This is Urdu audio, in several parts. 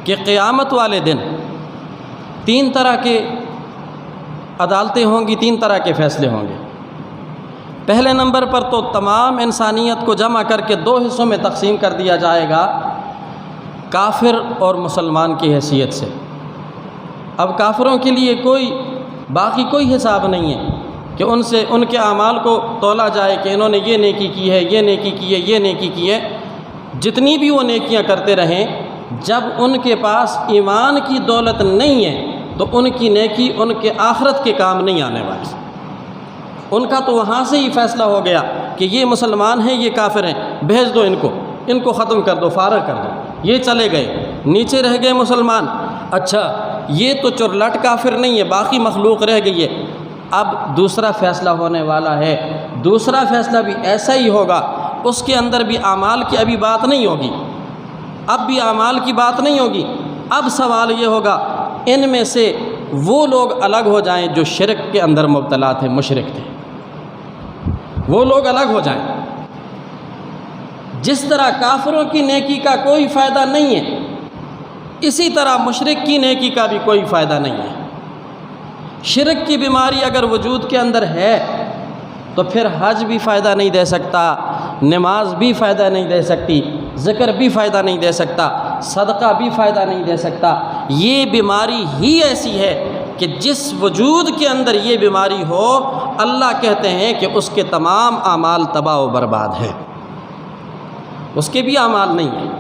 کہ قیامت والے دن 3 طرح کے عدالتیں ہوں گی، 3 طرح کے فیصلے ہوں گے۔ پہلے نمبر پر تو تمام انسانیت کو جمع کر کے 2 حصوں میں تقسیم کر دیا جائے گا، کافر اور مسلمان کی حیثیت سے۔ اب کافروں کے لیے باقی کوئی حساب نہیں ہے کہ ان کے اعمال کو تولا جائے کہ انہوں نے یہ نیکی کی ہے، یہ نیکی کی ہے، یہ نیکی کی ہے۔ جتنی بھی وہ نیکیاں کرتے رہیں، جب ان کے پاس ایمان کی دولت نہیں ہے تو ان کی نیکی ان کے آخرت کے کام نہیں آنے والی۔ ان کا تو وہاں سے ہی فیصلہ ہو گیا کہ یہ مسلمان ہیں، یہ کافر ہیں، بھیج دو ان کو ختم کر دو، فارغ کر دو۔ یہ چلے گئے، نیچے رہ گئے مسلمان۔ اچھا، یہ تو چرلٹ کافر نہیں ہے، باقی مخلوق رہ گئی ہے۔ اب دوسرا فیصلہ ہونے والا ہے، دوسرا فیصلہ بھی ایسا ہی ہوگا، اس کے اندر بھی اعمال کی ابھی بات نہیں ہوگی، اب بھی اعمال کی بات نہیں ہوگی۔ اب سوال یہ ہوگا ان میں سے وہ لوگ الگ ہو جائیں جو شرک کے اندر مبتلا تھے، مشرک تھے، وہ لوگ الگ ہو جائیں۔ جس طرح کافروں کی نیکی کا کوئی فائدہ نہیں ہے، اسی طرح مشرک کی نیکی کا بھی کوئی فائدہ نہیں ہے۔ شرک کی بیماری اگر وجود کے اندر ہے تو پھر حج بھی فائدہ نہیں دے سکتا، نماز بھی فائدہ نہیں دے سکتی، ذکر بھی فائدہ نہیں دے سکتا، صدقہ بھی فائدہ نہیں دے سکتا۔ یہ بیماری ہی ایسی ہے کہ جس وجود کے اندر یہ بیماری ہو، اللہ کہتے ہیں کہ اس کے تمام اعمال تباہ و برباد ہیں، اس کے بھی اعمال نہیں ہیں۔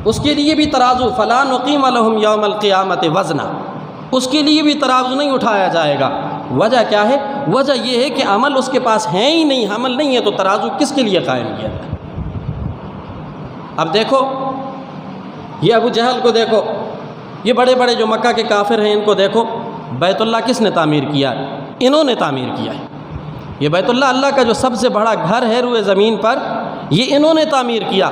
اس کے لیے بھی ترازو، فلا نقیم لہم یوم القیامت وزنا، اس کے لیے بھی ترازو نہیں اٹھایا جائے گا۔ وجہ کیا ہے؟ وجہ یہ ہے کہ عمل اس کے پاس ہے ہی نہیں، عمل نہیں ہے تو ترازو کس کے لیے قائم کیا جائے؟ اب دیکھو یہ ابو جہل کو دیکھو، یہ بڑے بڑے جو مکہ کے کافر ہیں ان کو دیکھو، بیت اللہ کس نے تعمیر کیا ہے؟ انہوں نے تعمیر کیا ہے۔ یہ بیت اللہ، اللہ کا جو سب سے بڑا گھر ہے روئے زمین پر، یہ انہوں نے تعمیر کیا۔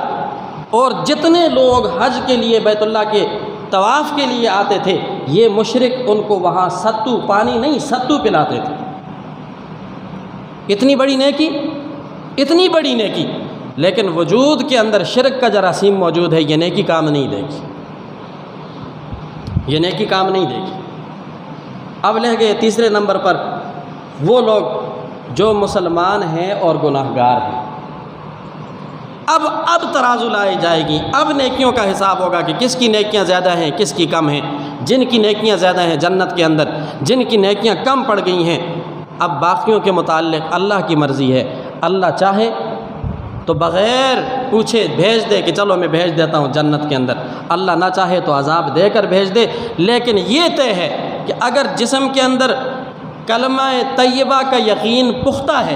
اور جتنے لوگ حج کے لیے بیت اللہ کے طواف کے لیے آتے تھے، یہ مشرک ان کو وہاں ستو، پانی نہیں ستو پلاتے تھے۔ اتنی بڑی نیکی، اتنی بڑی نیکی، لیکن وجود کے اندر شرک کا جراثیم موجود ہے، یہ نیکی کام نہیں دے گی، یہ نیکی کام نہیں دے گی۔ اب لہ گئے تیسرے نمبر پر وہ لوگ جو مسلمان ہیں اور گناہ گار ہیں۔ اب ترازو لائی جائے گی، اب نیکیوں کا حساب ہوگا کہ کس کی نیکیاں زیادہ ہیں، کس کی کم ہیں۔ جن کی نیکیاں زیادہ ہیں جنت کے اندر، جن کی نیکیاں کم پڑ گئی ہیں، اب باقیوں کے متعلق اللہ کی مرضی ہے۔ اللہ چاہے تو بغیر پوچھے بھیج دے کہ چلو میں بھیج دیتا ہوں جنت کے اندر، اللہ نہ چاہے تو عذاب دے کر بھیج دے۔ لیکن یہ طے ہے کہ اگر جسم کے اندر کلمہ طیبہ کا یقین پختہ ہے،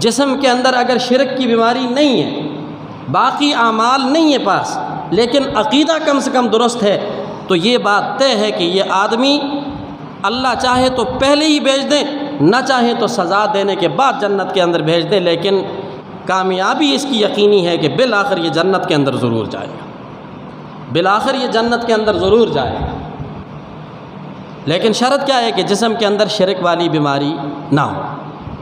جسم کے اندر اگر شرک کی بیماری نہیں ہے، باقی اعمال نہیں ہے پاس، لیکن عقیدہ کم سے کم درست ہے، تو یہ بات طے ہے کہ یہ آدمی اللہ چاہے تو پہلے ہی بھیج دیں، نہ چاہے تو سزا دینے کے بعد جنت کے اندر بھیج دیں، لیکن کامیابی اس کی یقینی ہے کہ بالآخر یہ جنت کے اندر ضرور جائے گا، بالآخر یہ جنت کے اندر ضرور جائے گا۔ لیکن شرط کیا ہے کہ جسم کے اندر شرک والی بیماری نہ ہو۔